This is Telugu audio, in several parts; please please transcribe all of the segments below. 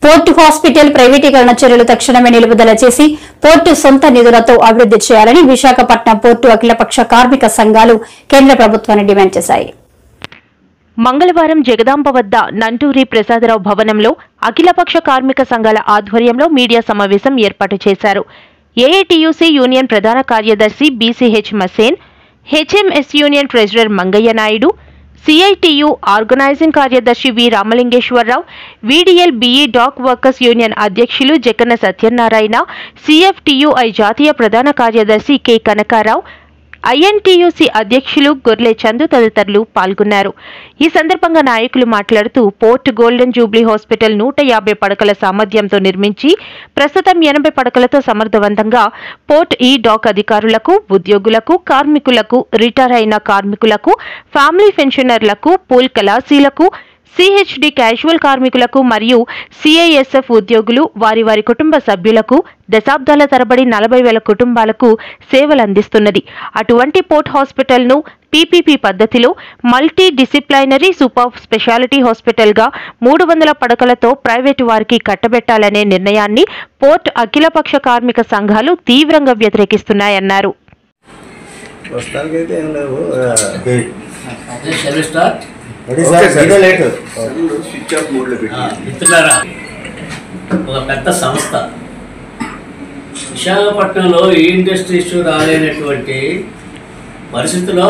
పోర్టు హాస్పిటల్ ప్రైవేటీకరణ చర్యలు తక్షణమే నిలుపుదల చేసి పోర్టు సొంత నిధులతో అభివృద్ది చేయాలని విశాఖపట్నం పోర్టు అఖిలపక్ష కార్మిక సంఘాలు కేంద్ర ప్రభుత్వాన్ని డిమాండ్ చేశాయి. మంగళవారం జగదాంబ వద్ద నంటూరి ప్రసాదరావు భవనంలో అఖిలపక్ష కార్మిక సంఘాల ఆధ్వర్యంలో మీడియా సమావేశం ఏర్పాటు చేశారు. ఏఐటియుసి యూనియన్ ప్రధాన కార్యదర్శి బీసీహెచ్ మసేన్, HMS union treasurer Mangayya Naidu, CITU organizing కార్యదర్శి V Ramalingeswararao, VDL BE dock workers union అధ్యక్షులు జక్కన్న సత్యనారాయణ, సిఎఫ్టియుఐ జాతీయ ప్రధాన కార్యదర్శి కె కనకారావు, ఐఎన్టీయూసీ అధ్యక్షులు గొర్లె చందు తదితరులు పాల్గొన్నారు. ఈ సందర్భంగా నాయకులు మాట్లాడుతూ పోర్ట్ గోల్డెన్ జూబ్లీ హాస్పిటల్ 150 పడకల సామర్థ్యంతో నిర్మించి ప్రస్తుతం 80 పడకలతో సమర్థవంతంగా పోర్ట్ ఈ డాక్ అధికారులకు, ఉద్యోగులకు, కార్మికులకు, రిటైర్ అయిన కార్మికులకు, ఫ్యామిలీ పెన్షనర్లకు, పూల్ కళాశీలకు, సిహెచ్డి క్యాజువల్ కార్మికులకు మరియు సిఐఎస్ఎఫ్ ఉద్యోగులు వారి వారి కుటుంబ సభ్యులకు దశాబ్దాల తరబడి 40,000 కుటుంబాలకు సేవలు అందిస్తున్నది. అటువంటి పోర్ట్ హాస్పిటల్ను పీపీపీ పద్ధతిలో మల్టీ డిసిప్లైనరీ సూపర్ స్పెషాలిటీ హాస్పిటల్గా 300 పడకలతో ప్రైవేటు వారికి కట్టబెట్టాలనే నిర్ణయాన్ని పోర్ట్ అఖిలపక్ష కార్మిక సంఘాలు తీవ్రంగా వ్యతిరేకిస్తున్నాయన్నారు. ఒక పెద్ద సంస్థ విశాఖపట్నంలో ఈ ఇండస్ట్రీస్ రాలేనటువంటి పరిస్థితిలో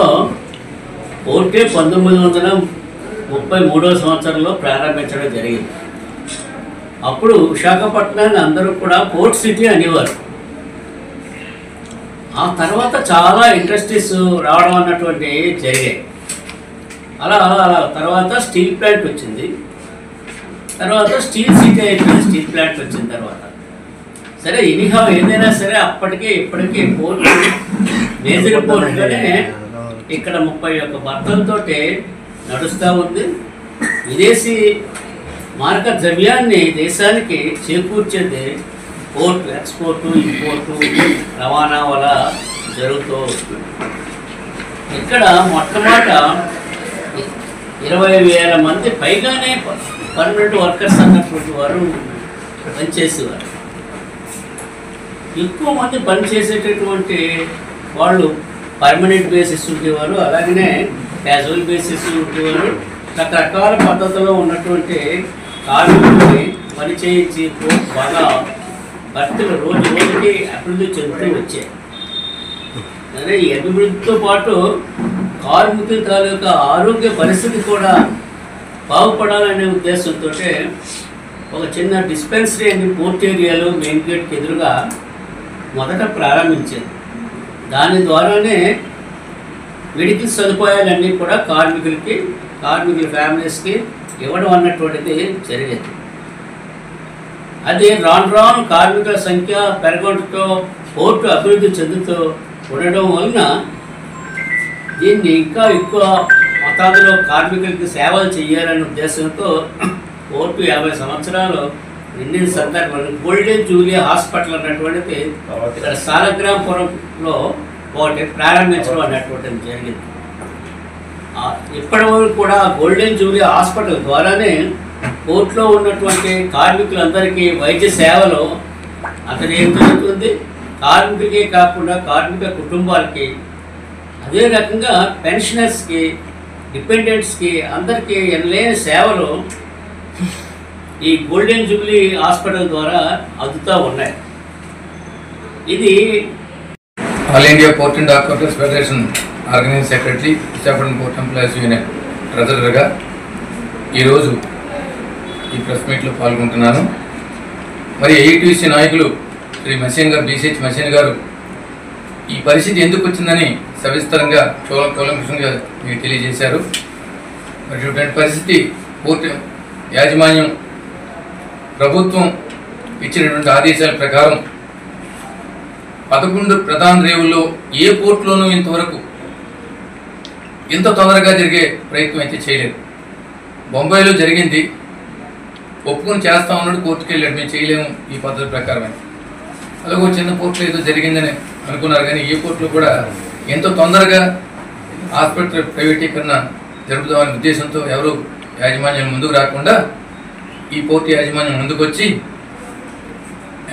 పోర్టే 1933వ సంవత్సరంలో ప్రారంభించడం జరిగింది. అప్పుడు విశాఖపట్నాన్ని అందరూ కూడా పోర్ట్ సిటీ అనేవారు. ఆ తర్వాత చాలా ఇండస్ట్రీస్ రావడం అన్నటువంటి జరిగాయి. అలా తర్వాత స్టీల్ ప్లాంట్ వచ్చింది, తర్వాత స్టీల్ సిటీ అయిపోయింది. స్టీల్ ప్లాంట్ వచ్చిన తర్వాత సరే ఎనీహౌ ఏదైనా సరే అప్పటికే ఇప్పటికీ పోర్టు మేజర్ పోర్టులోనే ఇక్కడ 31 బర్తలతో నడుస్తూ ఉంది. విదేశీ మార్క ద్రవ్యాన్ని దేశానికి చేకూర్చేది పోర్టు, ఎక్స్పోర్టు, ఇంపోర్టు, రవాణా వల్ల జరుగుతూ వస్తుంది. ఇక్కడ మొట్టమొదట 20,000 మంది పైగానే పర్మనెంట్ వర్కర్స్ అన్నటువంటి వారు పనిచేసేవారు. ఎక్కువ మంది పనిచేసేటటువంటి వాళ్ళు పర్మనెంట్ బేసిస్ ఉండేవారు, అలాగనే క్యాజువల్ బేసిస్ ఉండేవారు. రకరకాల పద్ధతిలో ఉన్నటువంటి కార్మికుల్ని పని చేయించి బాగా భర్తలు రోజు రోజుకి అభివృద్ధి చెందుతూ వచ్చాయి. అదే ఈ అభివృద్ధితో పాటు కార్మికుల తాలూకా ఆరోగ్య పరిస్థితి కూడా బాగుపడాలనే ఉద్దేశంతో ఒక చిన్న డిస్పెన్సరీ అని పోర్ట్ ఏరియాలో మెయిన్ గేట్కి ఎదురుగా మొదట ప్రారంభించారు. దాని ద్వారానే మెడికల్ సదుపాయాలన్నీ కూడా కార్మికుల ఫ్యామిలీస్కి ఇవ్వడం అన్నటువంటిది జరిగేది. అది రాను రాను కార్మికుల సంఖ్య పెరగడంతో పోర్టు అభివృద్ధి చెందుతూ ఉండడం వలన దీన్ని ఇంకా ఎక్కువ మొత్తాదులో కార్మికులకి సేవలు చేయాలనే ఉద్దేశంతో పోర్టు 50 సంవత్సరాలు నిండిన సందర్భంలో గోల్డెన్ జూబ్లీ హాస్పిటల్ అన్నటువంటిది ఇక్కడ సాలగ్రాంపురంలో ఒకటి ప్రారంభించడం అన్నటువంటిది జరిగింది. ఇప్పటి వరకు కూడా గోల్డెన్ జూబ్లీ హాస్పిటల్ ద్వారానే పోర్టులో ఉన్నటువంటి కార్మికులందరికీ వైద్య సేవలు అంతనేం జరుగుతుంది. కార్మికులకే కాకుండా కార్మిక కుటుంబాలకి, అదే రకంగా పెన్షనర్స్కి, డిపెండెంట్స్కి అందరికీ ఎనలేని సేవలు ఈ గోల్డెన్ జూబ్లీ హాస్పిటల్ ద్వారా అందుతూ ఉన్నాయి. ఇది all India port and dock workers federation organizing secretary, Visakhapatnam port employees union ట్రెజరర్గా ఈరోజు ఈ ప్రెస్ మీట్లో పాల్గొంటున్నాను. మరి ఏఐటీసీ నాయకులు శ్రీ మసేన్ గారు, బీసీహెచ్ మసేన్ గారు ఈ పరిస్థితి ఎందుకు వచ్చిందని సవిస్తరంగా కూలంకషంగా మీకు తెలియజేశారు. మరి ఇటువంటి పరిస్థితి పోర్టు యాజమాన్యం ప్రభుత్వం ఇచ్చినటువంటి ఆదేశాల ప్రకారం 11 ప్రధాన రేవుల్లో ఏ పోర్టులోనూ ఇంతవరకు ఇంత తొందరగా జరిగే ప్రయత్నం అయితే చేయలేదు. బొంబాయిలో జరిగింది, ఒప్పుకొని చేస్తా ఉన్నాడు, కోర్టుకు వెళ్ళాడు, మేము చేయలేము ఈ పద్ధతి ప్రకారమే. అలాగే చిన్న పోర్టులో ఏదో జరిగిందని అనుకున్నారు, కానీ ఏ పోర్టులో కూడా ఎంత తొందరగా హాస్పిటల్ ప్రైవేటీకరణ జరుపుదామనే ఉద్దేశంతో ఎవరు యాజమాన్యం ముందుకు రాకుండా ఈ పోర్టు యాజమాన్యం ముందుకొచ్చి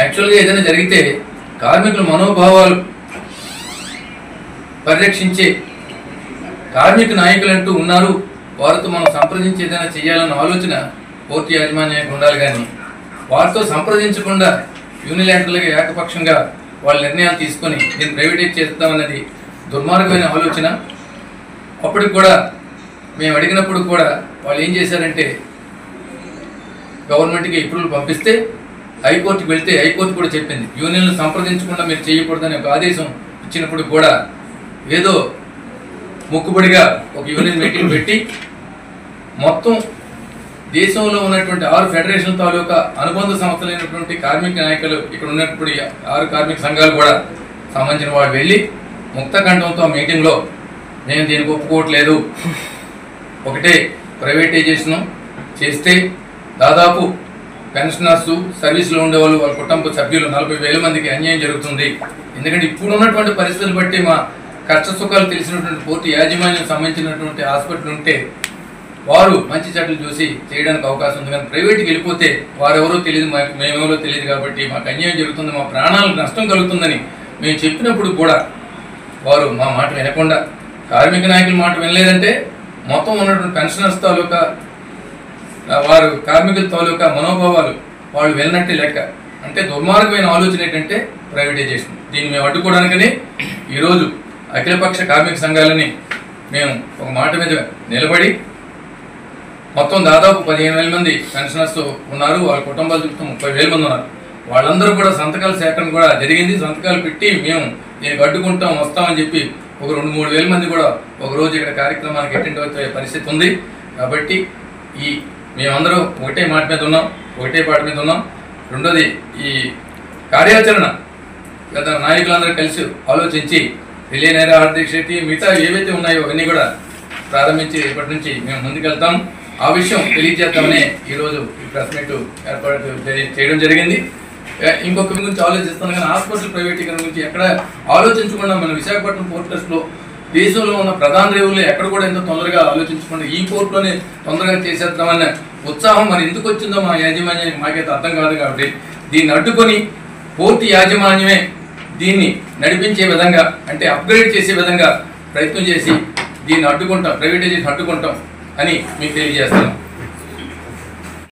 యాక్చువల్గా ఏదైనా జరిగితే కార్మికుల మనోభావాలు పరిరక్షించే కార్మిక నాయకులు అంటూ ఉన్నారు, వారితో మనం సంప్రదించి ఏదైనా చేయాలన్న ఆలోచన పోర్టు యాజమాన్యానికి ఉండాలి. కానీ వారితో సంప్రదించకుండా యూనిలాటరల్గా ఏకపక్షంగా వాళ్ళ నిర్ణయాలు తీసుకొని దీన్ని ప్రైవేటైజ్ చేస్తామన్నది దుర్మార్గమైన ఆలోచన. అప్పటికి కూడా మేము అడిగినప్పుడు కూడా వాళ్ళు ఏం చేశారంటే గవర్నమెంట్కి అప్రూవల్ పంపిస్తే హైకోర్టుకి వెళ్తే హైకోర్టు కూడా చెప్పింది యూనియన్లు సంప్రదించకుండా మీరు చేయకూడదని ఒక ఆదేశం ఇచ్చినప్పుడు కూడా ఏదో మొక్కుబడిగా ఒక యూనియన్ మీటింగ్ పెట్టి మొత్తం దేశంలో ఉన్నటువంటి 6 ఫెడరేషన్ తాలూకా అనుబంధ సంస్థలైనటువంటి కార్మిక నాయకులు ఇక్కడ ఉన్నప్పుడు 6 కార్మిక సంఘాలు కూడా సంబంధించిన వాళ్ళు వెళ్ళి ముక్తకంఠంతో మీటింగ్లో మేము దీనికి ఒప్పుకోవట్లేదు, ఒకటే ప్రైవేటైజేషన్ చేస్తే దాదాపు పెన్షనర్స్ సర్వీస్లో ఉండేవాళ్ళు వాళ్ళ కుటుంబ సభ్యులు 40,000 మందికి అన్యాయం జరుగుతుంది. ఎందుకంటే ఇప్పుడు ఉన్నటువంటి పరిస్థితులు బట్టి మా కష్ట సుఖాలు తెలిసినటువంటి పోర్టు యాజమాన్యం సంబంధించినటువంటి హాస్పిటల్ ఉంటే వారు మంచి చెడ్డలు చూసి చేయడానికి అవకాశం ఉంది. కానీ ప్రైవేట్కి వెళ్ళిపోతే వారెవరో తెలియదు, మేమెవరో తెలియదు కాబట్టి మాకు అన్యాయం జరుగుతుంది, మా ప్రాణాలకు నష్టం కలుగుతుందని మేము చెప్పినప్పుడు కూడా వారు మా మాట వినకుండా కార్మిక నాయకుల మాట వినలేదంటే మొత్తం ఉన్నటువంటి పెన్షనర్స్ తాలూకా వారు కార్మికుల తాలూకా మనోభావాలు వాళ్ళు వెళ్ళినట్టే లెక్క. అంటే దుర్మార్గమైన ఆలోచన ఏంటంటే ప్రైవేటైజేషన్. దీన్ని మేము అడ్డుకోవడానికని ఈరోజు అఖిలపక్ష కార్మిక సంఘాలని మేము ఒక మాట మీద నిలబడి మొత్తం దాదాపు 15,000 మంది పెన్షనర్స్ ఉన్నారు, వాళ్ళ కుటుంబాలు చూస్తే 30,000 మంది ఉన్నారు. వాళ్ళందరూ కూడా సంతకాల సేకరణ కూడా జరిగింది. సంతకాలు పెట్టి మేము దీనికి అడ్డుకుంటాం వస్తామని చెప్పి ఒక 2-3 వేల మంది కూడా ఒకరోజు ఇక్కడ కార్యక్రమానికి అటెండ్ అవుతే పరిస్థితి ఉంది. కాబట్టి మేమందరూ ఒకటే మాట మీద ఉన్నాం, ఒకటే పాట మీద ఉన్నాం. రెండోది ఈ కార్యాచరణ గత నాయకులందరూ కలిసి ఆలోచించి రిలే నేర ఆర్థిక శక్తి మిగతా ఏవైతే ఉన్నాయో అవన్నీ కూడా ప్రారంభించి ఇప్పటి నుంచి మేము ముందుకెళ్తాం. ఆ విషయం తెలియజేద్దామని ఈరోజు ఈ ప్రెస్ మీట్ ఏర్పాటు చేయడం జరిగింది. ఇంకొక గురించి ఆలోచిస్తాను కానీ హాస్పిటల్ ప్రైవేటీకరణ గురించి ఎక్కడ ఆలోచించకుండా మన విశాఖపట్నం పోర్ట్ ట్రస్ట్లో దేశంలో ఉన్న ప్రధాన రేవుల్లో ఎక్కడ కూడా ఎంతో తొందరగా ఆలోచించకుండా ఈ పోర్టులోనే తొందరగా చేసేద్దామన్న ఉత్సాహం మరి ఎందుకు వచ్చిందో మా యాజమాన్యానికి మాకైతే అర్థం కాదు. కాబట్టి దీన్ని అడ్డుకొని పోర్టు యాజమాన్యమే దీన్ని నడిపించే విధంగా అంటే అప్గ్రేడ్ చేసే విధంగా ప్రయత్నం చేసి దీన్ని అడ్డుకుంటాం, ప్రైవేటైజేషన్ అడ్డుకుంటాం అని మీకు తెలియజేస్తాను.